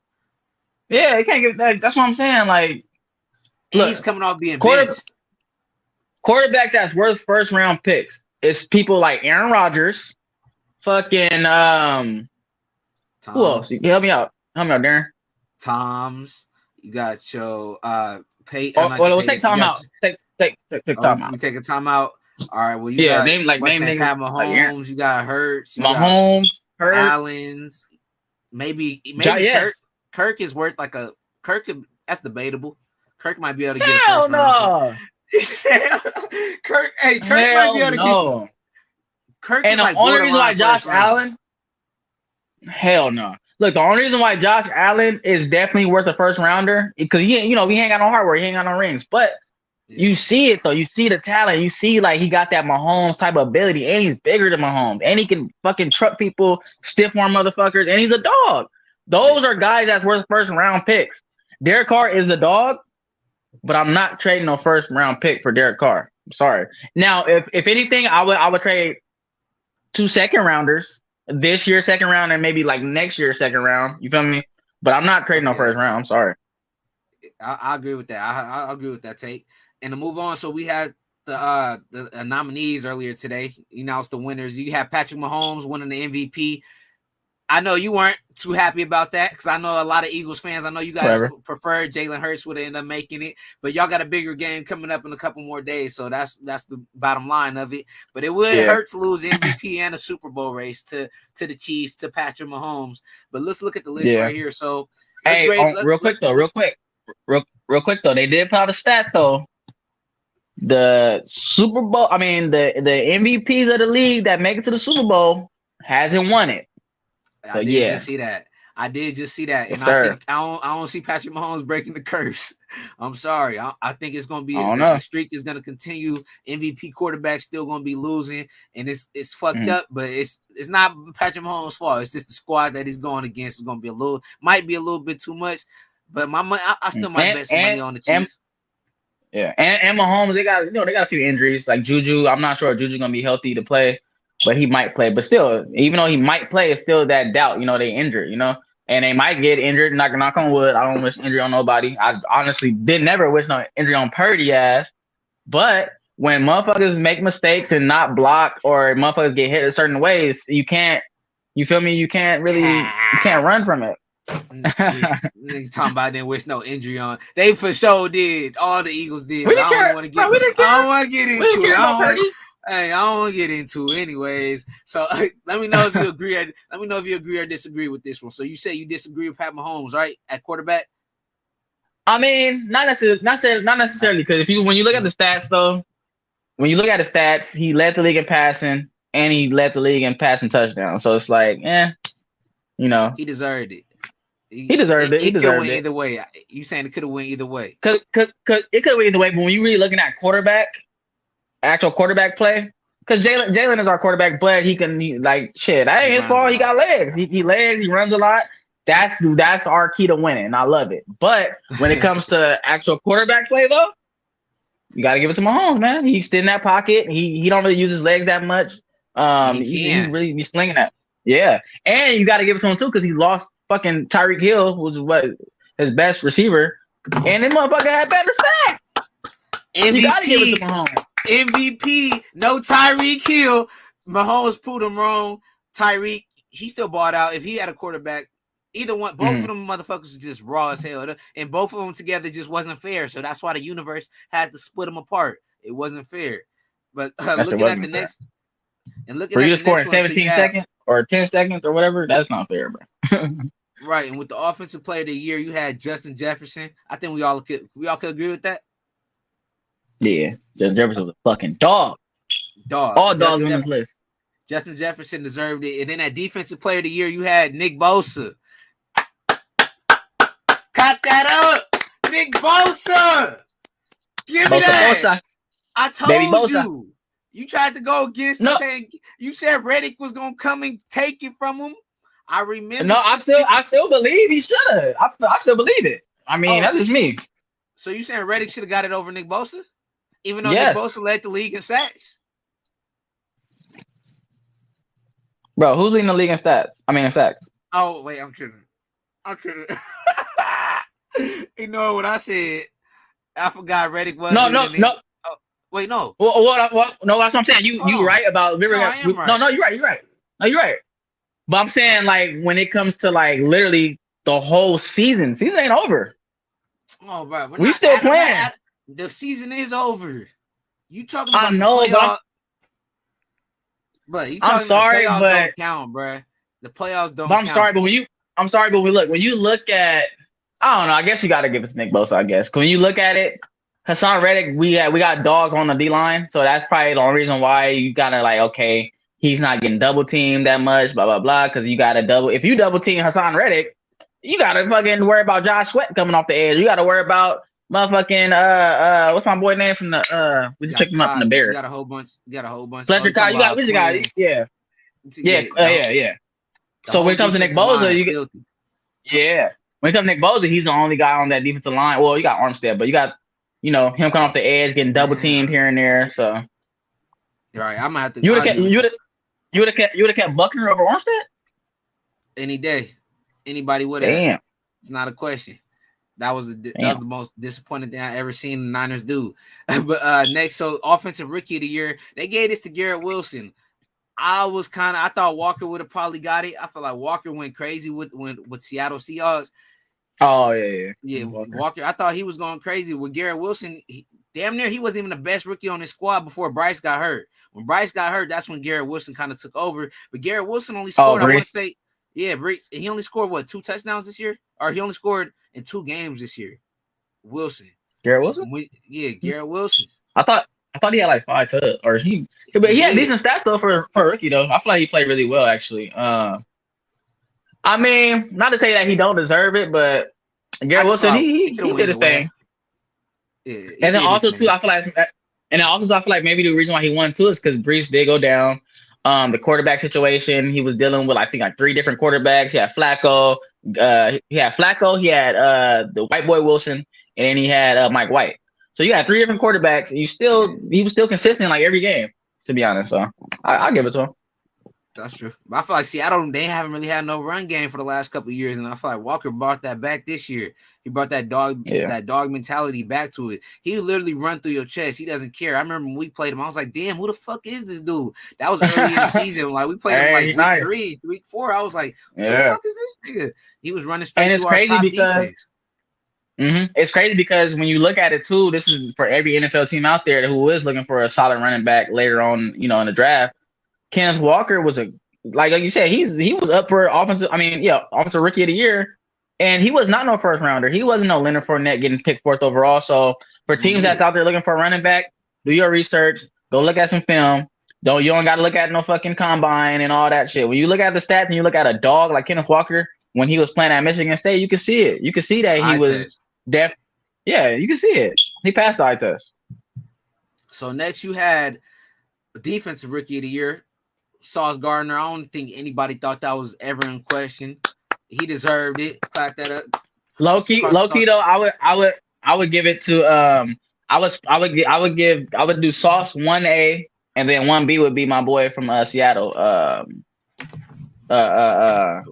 Yeah, he can't get that. That's what I'm saying. Like, look, he's coming off being benched. Quarterbacks that's worth first round picks. It's people like Aaron Rodgers, fucking Tom. Who else? Help me out, Darren. Tom's. You got your Peyton. We'll take time out. Take time out. We take a time out. All right. Well, you got name Pat Mahomes. You got Hurts. Mahomes, Hurts, Allen's. Maybe Kirk is worth like a Kirk. That's debatable. Kirk might be able to get a first round. Kirk might be able to get. Kirk and the only reason why Josh Allen. Hell no. Look, the only reason why Josh Allen is definitely worth a first rounder because he ain't got no hardware, he ain't got no rings. But you see it though. You see the talent. You see like he got that Mahomes type of ability, and he's bigger than Mahomes, and he can fucking truck people, stiff arm motherfuckers, and he's a dog. Those are guys that's worth first round picks. Derek Carr is a dog, but I'm not trading no first round pick for Derek Carr. I'm sorry. Now, if anything, I would trade 2 second rounders. This year, second round, and maybe like next year, second round. You feel me? But I'm not trading no first round. I'm sorry. I agree with that. I agree with that take. And to move on, so we had the nominees earlier today. You announced the winners. You have Patrick Mahomes winning the MVP. I know you weren't too happy about that because I know a lot of Eagles fans. I know you guys prefer Jalen Hurts would end up making it, but y'all got a bigger game coming up in a couple more days, so that's the bottom line of it. But it would hurt to lose MVP and a Super Bowl race to the Chiefs, to Patrick Mahomes. But let's look at the list right here. So, real quick though, they did put out a stat though. The Super Bowl, the MVPs of the league that make it to the Super Bowl hasn't won it. So, I did just see that. Yes, and I think I don't see Patrick Mahomes breaking the curse. I'm sorry. I think it's going to be the streak is going to continue. MVP quarterback still going to be losing, and it's fucked up. But it's not Patrick Mahomes' fault. It's just the squad that he's going against is going to be might be a little bit too much. But my money, I still might bet some money on the Chiefs. And Mahomes, they got a few injuries like Juju. I'm not sure if Juju's going to be healthy to play. But he might play. But still, even though he might play, it's still that doubt. They injured, and they might get injured. Knock on wood. I don't wish injury on nobody. I honestly never wish no injury on Purdy ass. But when motherfuckers make mistakes and not block, or motherfuckers get hit in certain ways, you can't. You feel me? You can't run from it. Niggas talking about didn't wish no injury on. They for sure did. All the Eagles did. I don't want to get into it. Hey, I don't want to get into it anyways. So let me know if you agree. Let me know if you agree or disagree with this one. So you say you disagree with Pat Mahomes, right? At quarterback? Not necessarily, because when you look at the stats though, he led the league in passing and he led the league in passing touchdowns. So it's like, he deserved it. He deserved it. He deserved it either way. You saying it could have went either way? Cause it could have went either way. But when you really looking at actual quarterback play, because Jalen is our quarterback, but that ain't his fault. He got legs. He runs a lot. That's our key to winning, and I love it. But when it comes to actual quarterback play, though, you got to give it to Mahomes, man. He's in that pocket. He don't really use his legs that much. He really be slinging that. Yeah, and you got to give it to him too because he lost fucking Tyreek Hill, who was his best receiver, and this motherfucker had better stats. MVP. You got to give it to Mahomes. MVP, no Tyreek Hill. Mahomes proved him wrong. Tyreek, he still bought out. If he had a quarterback, either one, both of them motherfuckers were just raw as hell, and both of them together just wasn't fair. So that's why the universe had to split them apart. It wasn't fair. But looking at the next, and looking for at you the scoring next 17 seconds or 10 seconds or whatever, that's not fair, bro. Right, and with the offensive player of the year, you had Justin Jefferson. I think we all could agree with that. Yeah, Justin Jefferson was a fucking dog. Dog. All dogs on this list. Justin Jefferson deserved it. And then at defensive player of the year, you had Nick Bosa. Cut that up, Nick Bosa. Give me that. Bosa. I told Baby Bosa. You. You tried to go against him saying you said Reddick was gonna come and take it from him. I remember. No, I still believe he should have. I still believe it. I mean, that's just me. So you saying Reddick should have got it over Nick Bosa? Even though Nick Bosa led the league in sacks? Bro, who's leading the league in stats? I mean, in sacks. Oh, wait, I'm tripping. You know what I said? I forgot Reddick was. No. Oh, wait, no. Well, no, that's what I'm saying. You right about right. No, you're right. No, you're right. But I'm saying, like, when it comes to, like, literally the whole season ain't over. Oh, bro. We still playing. The season is over. You talking about I know, but I'm sorry, but don't count, bro. The playoffs don't. But I'm sorry, but when you look at, I don't know. I guess you got to give it to Nick Bosa. I guess when you look at it, Hassan Reddick, we got dogs on the D line, so that's probably the only reason why you gotta like, okay, he's not getting double teamed that much, blah blah blah. Because you got to double. If you double team Hassan Reddick, you gotta fucking worry about Josh Sweat coming off the edge. You gotta worry about motherfucking what's my boy name from the we just picked him up from the Bears. You got a whole bunch. Fletcher Cox, we just got yeah. So when it comes to Nick Bosa, when it comes to Nick Bosa, he's the only guy on that defensive line. Well, you got Armstead, but you got him coming off the edge, getting double teamed here and there. So all right, I'm gonna have to. You would have kept Buckner over Armstead any day. Anybody would have. Damn, it's not a question. That was the most disappointing thing I ever seen the Niners do. But next, so offensive rookie of the year, they gave this to Garrett Wilson. I thought Walker would have probably got it. I feel like Walker went crazy with Seattle Seahawks. Oh yeah. Walker. I thought he was going crazy with Garrett Wilson. Damn near he wasn't even the best rookie on his squad before Bryce got hurt. When Bryce got hurt, that's when Garrett Wilson kind of took over. But Garrett Wilson only scored. I want to say, Brees. He only scored 2 touchdowns this year, or he only scored in 2 games this year. Wilson. Garrett Wilson? Garrett Wilson. I thought he had like 5 touchdowns, or he had decent stats though for a rookie though. I feel like he played really well actually. I mean, not to say that he don't deserve it, but Garrett Wilson, he did his thing. Yeah, and then also too, I feel like maybe the reason why he won too is because Brees did go down. The quarterback situation, he was dealing with I think like 3 different quarterbacks. He had Flacco, he had the white boy Wilson, and then he had Mike White. So you had 3 different quarterbacks, and he was still consistent like every game, to be honest. So I'll give it to him. That's true. But I feel like Seattle, they haven't really had no run game for the last couple of years, and I feel like Walker brought that back this year. He brought that dog mentality back to it. He literally run through your chest. He doesn't care. I remember when we played him, I was like, damn, who the fuck is this dude? That was early in the season. Like we played him like week 3, week 4. I was like, who the fuck is this nigga? He was running straight through our top defense. It's crazy because when you look at it too, this is for every NFL team out there who is looking for a solid running back later on, in the draft. Kenneth Walker was like you said, he was up for offensive rookie of the year, and he was not no first rounder. He wasn't no Leonard Fournette getting picked 4th overall. So for teams that's out there looking for a running back, do your research, go look at some film. You don't got to look at no fucking combine and all that shit. When you look at the stats and you look at a dog like Kenneth Walker when he was playing at Michigan State, you can see it. You can see that he was deaf. Yeah, you can see it. He passed the eye test. So next you had a defensive rookie of the year, Sauce Gardner. I don't think anybody thought that was ever in question. He deserved it. Clap that up. Low key though, I would give it to I would do Sauce 1A, and then 1B would be my boy from Seattle. Damn, I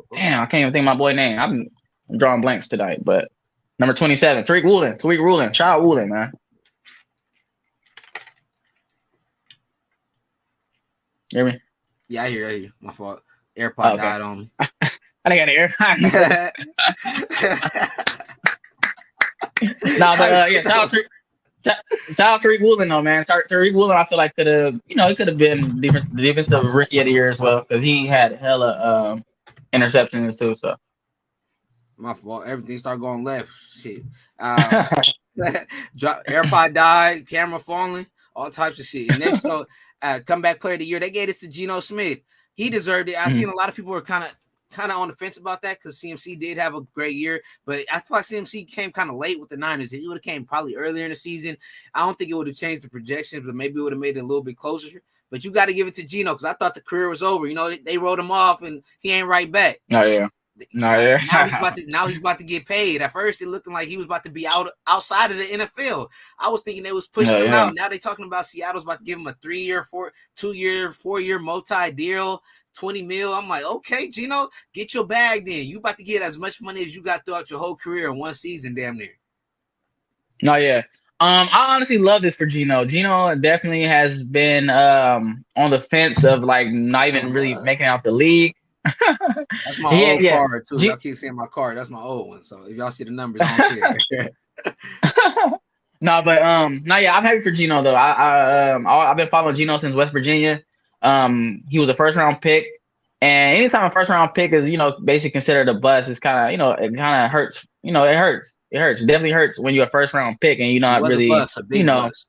can't even think of my boy name. I'm drawing blanks tonight, but number 27, Tariq Woolen. Shout out Woolen, man. You hear me? Yeah, I hear you. My fault. AirPod died on me. I didn't got an AirPod. Shout out Tariq Woolen though, man. Tariq Woolen, I feel like could have, he could have been the defensive rookie of the year as well because he had hella interceptions too. So My fault. Everything started going left. Shit. AirPod died, camera falling, all types of shit. And next, so comeback player of the year, they gave this to Geno Smith. He deserved it. I've seen a lot of people were kind of on the fence about that because CMC did have a great year, but I feel like CMC came kind of late with the Niners. If he would have came probably earlier in the season, I don't think it would have changed the projections, but maybe it would have made it a little bit closer. But you got to give it to Geno because I thought the career was over. You know, they wrote him off and he ain't right back. Oh yeah. No, yeah. now he's about to get paid. At first, it looking like he was about to be outside of the NFL. I was thinking they was pushing him out. Now they talking about Seattle's about to give him a 3-year, 2-year, 4-year multi-deal, $20 million. I'm like, okay, Geno, get your bag then. You about to get as much money as you got throughout your whole career in one season, damn near. No, yeah. I honestly love this for Geno. Geno definitely has been on the fence of like not even really making out the league. That's my old card too. Y'all keep seeing my card. That's my old one. So if y'all see the numbers, I don't care. No, but I'm happy for Geno though. I've been following Geno since West Virginia. He was a first round pick, and anytime a first round pick is basically considered a bust, it's kind of it kind of hurts. It hurts. It hurts. It definitely hurts when you're a first round pick and you're not really bust, a big bust.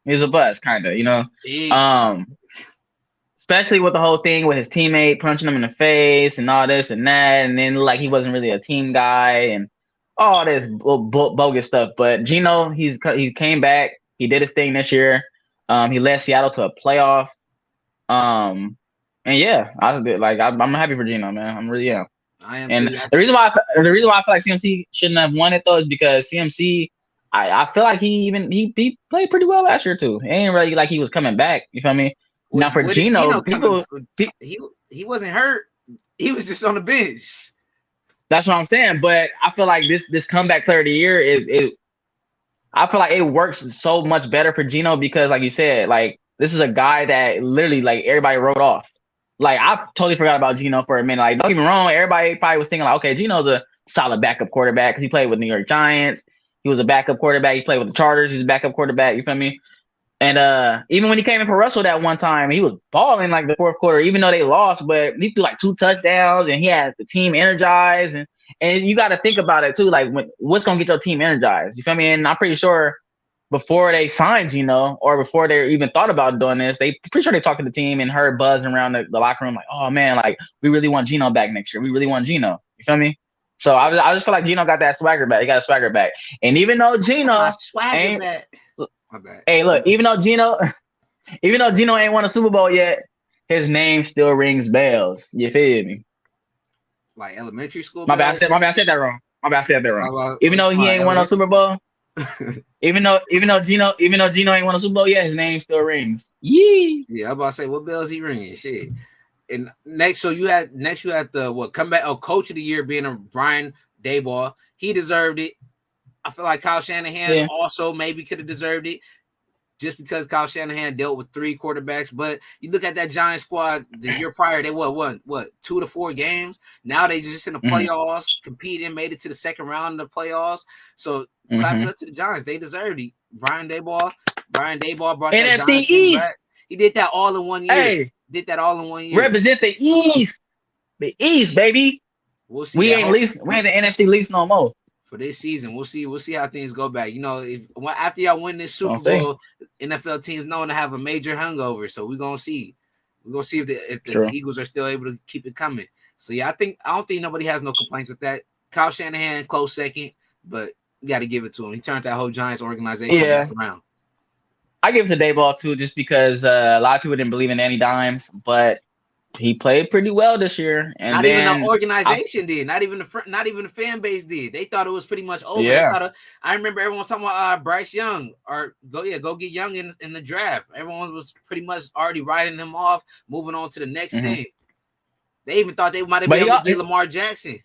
He's a bust, kind of. Especially with the whole thing with his teammate punching him in the face and all this and that, and then like he wasn't really a team guy and all this bogus stuff. But Geno, he came back. He did his thing this year. He led Seattle to a playoff. And yeah, I'm happy for Geno, man. I'm really I am. And too. the reason why I feel like CMC shouldn't have won it though is because CMC, I feel like he played pretty well last year too. It ain't really like he was coming back. You feel me? Now for Geno, he wasn't hurt. He was just on the bench. That's what I'm saying. But I feel like this comeback player of the year I feel like it works so much better for Geno because, like you said, like this is a guy that literally like everybody wrote off. Like I totally forgot about Geno for a minute. Like don't get me wrong, everybody probably was thinking like, okay, Geno's a solid backup quarterback because he played with New York Giants. He was a backup quarterback. He played with the Chargers. He's a backup quarterback. You feel me? And even when he came in for Russell that one time, he was balling like the fourth quarter, even though they lost, but he threw like 2 touchdowns and he had the team energized. And you got to think about it too, like what's going to get your team energized? You feel me? And I'm pretty sure before they signed, or before they even thought about doing this, pretty sure they talked to the team and heard buzz around the locker room like, oh man, like we really want Geno back next year. We really want Geno. You feel me? So I just feel like Geno got that swagger back. He got a swagger back. And even though Geno swagger back. My bad. Hey, look, even though Geno ain't won a Super Bowl yet, his name still rings bells. You feel me? Like elementary school. My bad. I said that wrong. Even though he ain't won a Super Bowl, even though Geno ain't won a Super Bowl yet, his name still rings. Yee. Yeah, I'm about to say what bells he ringing? Shit. And next, you had the comeback coach of the year being a Brian Daboll. He deserved it. I feel like Kyle Shanahan also maybe could have deserved it just because Kyle Shanahan dealt with 3 quarterbacks. But you look at that Giants squad the year prior, they won 2 to 4 games. Now they just in the playoffs, competing, made it to the second round of the playoffs. So clap it up to the Giants. They deserved it. Brian Daboll brought NFC that Giants East back. He did that all in 1 year. Hey, did that all in 1 year. Represent the East. The East, baby. We'll see. We ain't the NFC least no more. For this season, we'll see how things go back. After y'all win this Super Bowl, NFL teams known to have a major hangover. So we're gonna see. We're gonna see if the Eagles are still able to keep it coming. So yeah, I don't think nobody has no complaints with that. Kyle Shanahan close second, but you got to give it to him. He turned that whole Giants organization back around. I give it to Daboll too, just because a lot of people didn't believe in Danny Dimes, but he played pretty well this year, and not even the organization did. Not even the fan base did. They thought it was pretty much over. Yeah. I remember everyone was talking about Bryce Young or go get Young in the draft. Everyone was pretty much already writing him off, moving on to the next thing. They even thought they might have been able to get Lamar Jackson.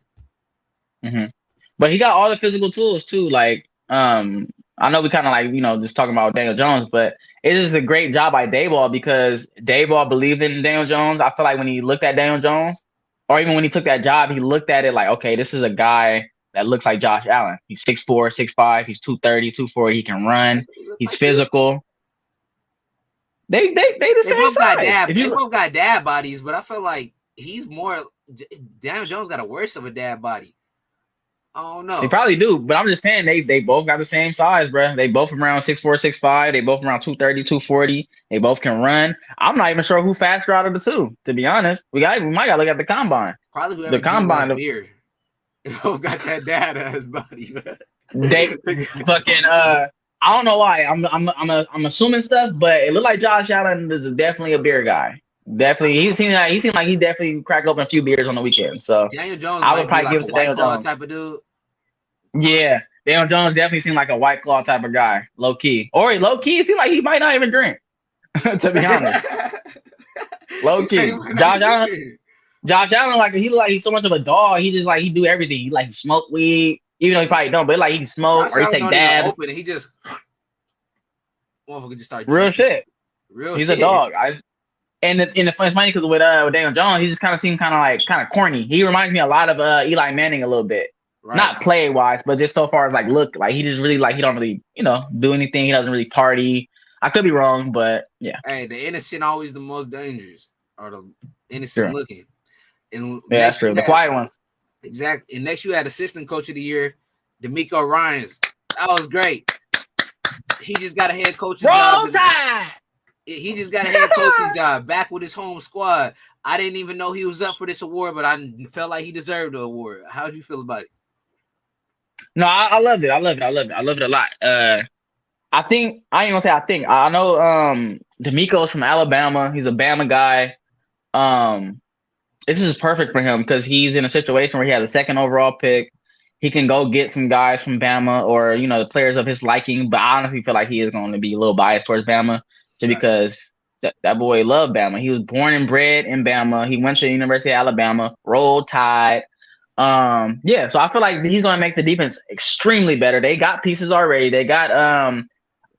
But he got all the physical tools too. Like I know we kind of like just talking about Daniel Jones, but it is a great job by Daboll because Daboll believed in Daniel Jones. I feel like when he looked at Daniel Jones, or even when he took that job, he looked at it like, okay, this is a guy that looks like Josh Allen. He's 6'4", 6'5", he's 230, 240, he can run, he's physical. They the same size. They both got dad bodies, but I feel like he's more. Daniel Jones got a worse of a dad body. I don't know. They probably do, but I'm just saying they both got the same size, bro. They both around 6'4", 6'5". They both around 230, 240. They both can run. I'm not even sure who's faster out of the two, to be honest. We might gotta look at the combine. Probably whoever The drank less combine, beer. Got that dad as buddy. they fucking I don't know why. I'm assuming stuff, but it looked like Josh Allen is definitely a beer guy. Definitely, he seemed like he definitely crack open a few beers on the weekend. So Daniel Jones I would might be probably like give a it to White Daniel Claw Jones. type of dude. Yeah, Daniel Jones definitely seemed like a White Claw type of guy, low key. Or low key, it seemed like he might not even drink. To be honest, low key. Josh Allen, like he's so much of a dog. He just like he do everything. He like smoke weed, even though he probably don't. But like he smoke or he take dabs. Open and he just motherfucker just start real drinking. shit. He's a dog. And it's funny because with Daniel Jones, he just kind of seemed kind of corny. He reminds me a lot of Eli Manning a little bit. Right. Not play wise, but just so far as like look, like he just really like he don't really do anything. He doesn't really party. I could be wrong, but yeah. Hey, the innocent always the most dangerous, or the innocent looking. And yeah, that's true. The quiet ones. Exactly. And next you had assistant coach of the year, DeMeco Ryans. That was great. He just got a head coaching job. He just got a head coaching job back with his home squad. I didn't even know he was up for this award, but I felt like he deserved the award. How did you feel about it? No, I loved it. I loved it a lot. I think I ain't gonna say I think. I know DeMeco's from Alabama. He's a Bama guy. This is perfect for him because he's in a situation where he has a second overall pick. He can go get some guys from Bama or the players of his liking. But I honestly feel like he is going to be a little biased towards Bama because that boy loved Bama. He was born and bred in Bama. He went to the University of Alabama. Roll Tide. Yeah, so I feel like he's going to make the defense extremely better. They got pieces already. They got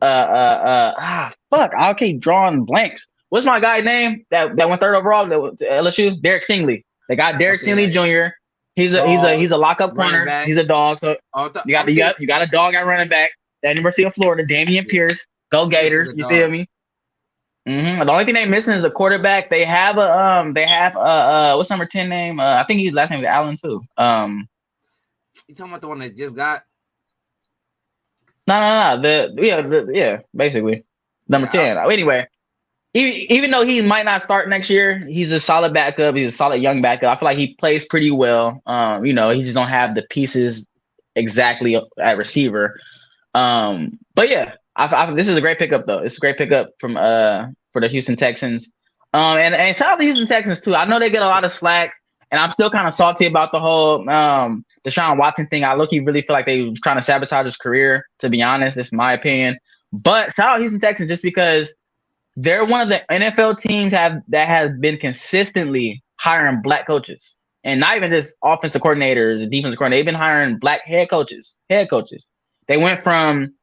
I keep drawing blanks. What's my guy's name that went third overall to LSU? Derek Stingley. They got Derek Stingley Jr. He's a lockup corner. Back. He's a dog. So you got a dog at running back. The University of Florida, Damian Pierce. Go Gators. You feel me? Mm-hmm. The only thing they're missing is a quarterback. They have what's number 10 name? I think his last name is Allen too. You talking about the one that just got? No. Basically number 10. Anyway, even though he might not start next year, he's a solid backup. He's a solid young backup. I feel like he plays pretty well. He just don't have the pieces exactly at receiver. But yeah, this is a great pickup though. It's a great pickup from for the Houston Texans. And shout out to the Houston Texans too. I know they get a lot of slack, and I'm still kind of salty about the whole Deshaun Watson thing. I really feel like they were trying to sabotage his career. To be honest, it's my opinion. But shout out Houston Texans just because they're one of the NFL teams that has been consistently hiring black coaches, and not even just offensive coordinators and defensive coordinators. They've been hiring black head coaches. They went from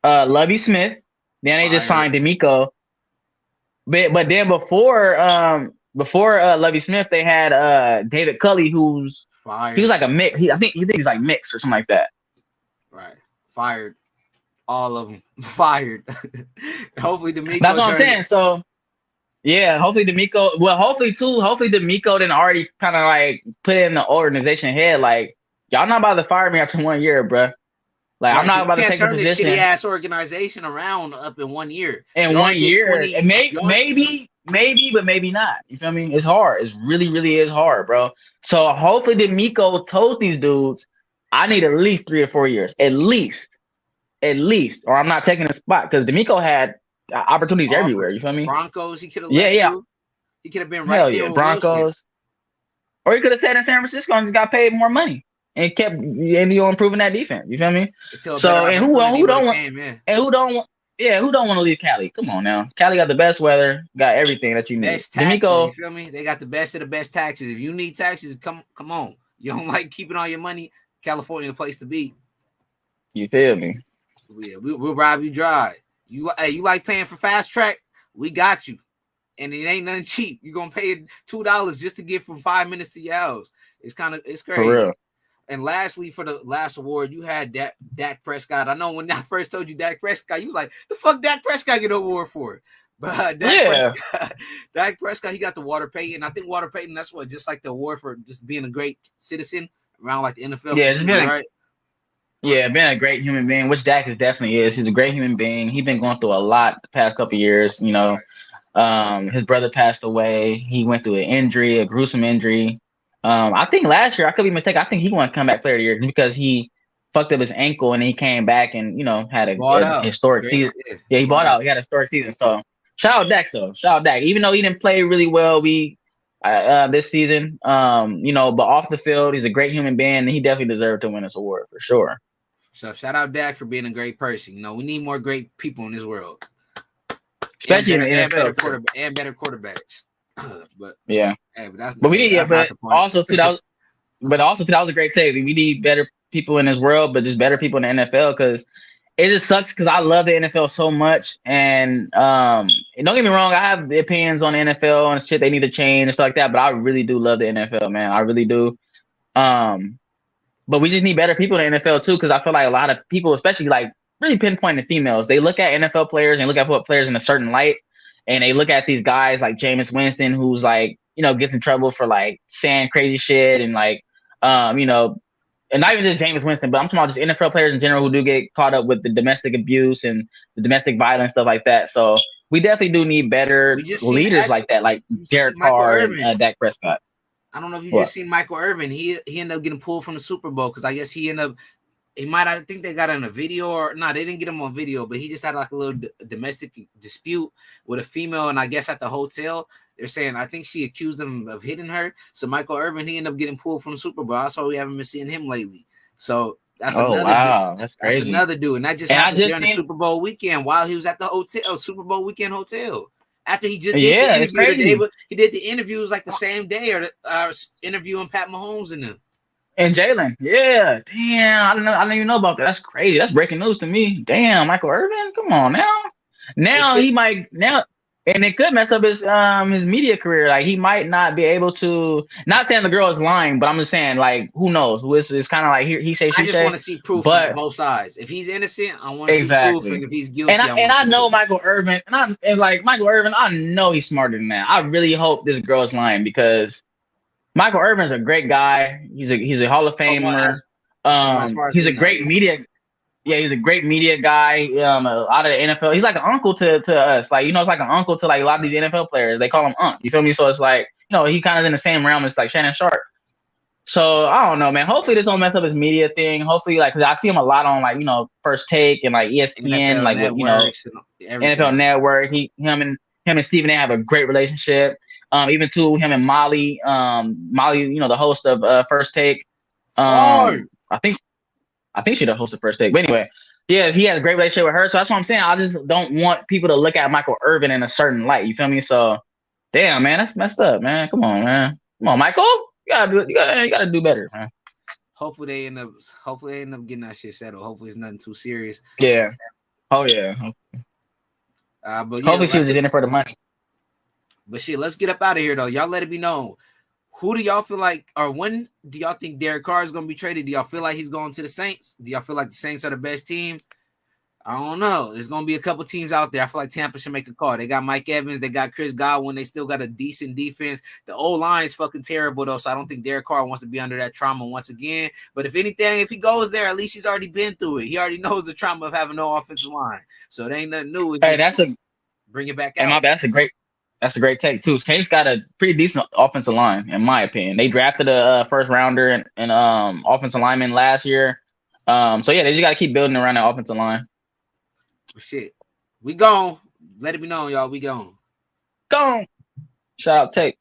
Lovie Smith, then they just signed DeMeco. But then before Lovie Smith, they had David Culley, who's fired. He was like a mix. I think he's like mixed or something like that. Right, fired. All of them fired. Hopefully DeMeco. That's what I'm saying. So yeah, hopefully DeMeco. Well, hopefully DeMeco didn't already kind of like put in the organization head like y'all not about to fire me after 1 year, bro. Like I'm not about to take a position. This shitty ass organization around up in 1 year. In 1 year, maybe, but maybe not. You feel me? It's hard. It really, really is hard, bro. So hopefully DeMeco told these dudes, I need at least 3 or 4 years, at least, or I'm not taking a spot because DeMeco had opportunities everywhere. You feel me? Broncos, he could have. Yeah. He could have been right there. Broncos, Wilson. Or he could have stayed in San Francisco and just got paid more money and kept improving that defense. You feel me? So who don't want to leave Cali? Come on now, Cali got the best weather, got everything that you need. Best taxes, DeMeco, you feel me? They got the best of the best taxes. If you need taxes, come on. You don't like keeping all your money? California, the place to be. You feel me? Yeah, we'll rob you dry. You like paying for fast track? We got you, and it ain't nothing cheap. You're gonna pay $2 just to get from 5 minutes to your house. It's crazy. For real. And lastly, for the last award, you had Dak Prescott. I know when I first told you Dak Prescott, you was like, "The fuck Dak Prescott get an award for?" But Dak Prescott, he got the Walter Payton. I think Walter Payton, that's what just like the award for just being a great citizen, around like the NFL Yeah, it's community, been right? yeah, being a great human being, which Dak is definitely is. He's a great human being. He's been going through a lot the past couple of years. You know, his brother passed away. He went through an injury, a gruesome injury. I think last year, I could be mistaken. I think he won comeback player of the year because he fucked up his ankle and he came back and had Bought a out. historic Great. season. Yeah, Yeah, he bought bought out. He had a historic season. So shout out Dak though. Shout out Dak. Even though he didn't play really well, this season, but off the field, he's a great human being and he definitely deserved to win this award for sure. So shout out Dak for being a great person. We need more great people in this world, Especially in the NFL, and better quarterbacks. But yeah, hey, but we need but also too that was a great take. We need better people in this world, but just better people in the NFL because it just sucks because I love the NFL so much. And don't get me wrong, I have the opinions on the NFL and shit they need to change and stuff like that. But I really do love the NFL, man. I really do. But we just need better people in the NFL too, because I feel like a lot of people, especially like really pinpointing females, they look at NFL players and look at players in a certain light, and they look at these guys like Jameis Winston, who's like, gets in trouble for like saying crazy shit and like, and not even just Jameis Winston, but I'm talking about just NFL players in general who do get caught up with the domestic abuse and the domestic violence, stuff like that. So we definitely do need better leaders like that, like Derek Carr and Dak Prescott. I don't know if you just seen Michael Irvin. He ended up getting pulled from the Super Bowl because I guess I think they got on a video or no, they didn't get him on video, but he just had like a little domestic dispute with a female, and I guess at the hotel. They're saying I think she accused him of hitting her. So Michael Irvin, he ended up getting pulled from the Super Bowl. That's why we haven't been seeing him lately. So that's That's crazy. That's another dude, and that just happened during the Super Bowl weekend while he was at the hotel, Super Bowl weekend hotel. After he just did the interview today, but he did the interviews like the same day or interviewing Pat Mahomes and them. And Jalen, yeah, damn, I didn't even know about that. That's crazy. That's breaking news to me. Damn, Michael Irvin, come on now. He might now, and it could mess up his media career. Like he might not be able to. Not saying the girl is lying, but I'm just saying like who knows? It's kind of like he say she I just want to see proof on both sides. If he's innocent, I want to see proof, and if he's guilty, I know Michael Irvin, Michael Irvin, I know he's smarter than that. I really hope this girl is lying because Michael Irvin's a great guy. He's a Hall of Famer. He's a great media. Yeah, he's a great media guy. Out of the NFL, he's like an uncle to us. Like it's like an uncle to like a lot of these NFL players. They call him Unc. You feel me? So it's like he kind of in the same realm as like Shannon Sharpe. So I don't know, man. Hopefully this don't mess up his media thing. Hopefully, like, because I see him a lot on like First Take and like ESPN, NFL like NFL Network. Him and Stephen A have a great relationship. Even too him and Molly, the host of First Take. I think she's the host of First Take. But anyway, yeah, he has a great relationship with her. So that's what I'm saying. I just don't want people to look at Michael Irvin in a certain light. You feel me? So, damn, man, that's messed up, man. Come on, man. Come on, Michael. You gotta do better, man. Hopefully they end up getting that shit settled. Hopefully it's nothing too serious. Yeah. Oh yeah. But hopefully she was just in it for the money. But shit, let's get up out of here though. Y'all let it be known. Who do y'all feel like, or when do y'all think Derek Carr is gonna be traded? Do y'all feel like he's going to the Saints? Do y'all feel like the Saints are the best team? I don't know. There's gonna be a couple teams out there. I feel like Tampa should make a call. They got Mike Evans, they got Chris Godwin, they still got a decent defense. The O-line is fucking terrible though, so I don't think Derek Carr wants to be under that trauma once again. But if anything, if he goes there, at least he's already been through it. He already knows the trauma of having no offensive line. So it ain't nothing new. Bring it back out. That's a great take too. Saints got a pretty decent offensive line, in my opinion. They drafted a first rounder and offensive lineman last year. So yeah, they just gotta keep building around that offensive line. Shit. We gone. Let it be known, y'all. We gone. Gone. Shout out Take.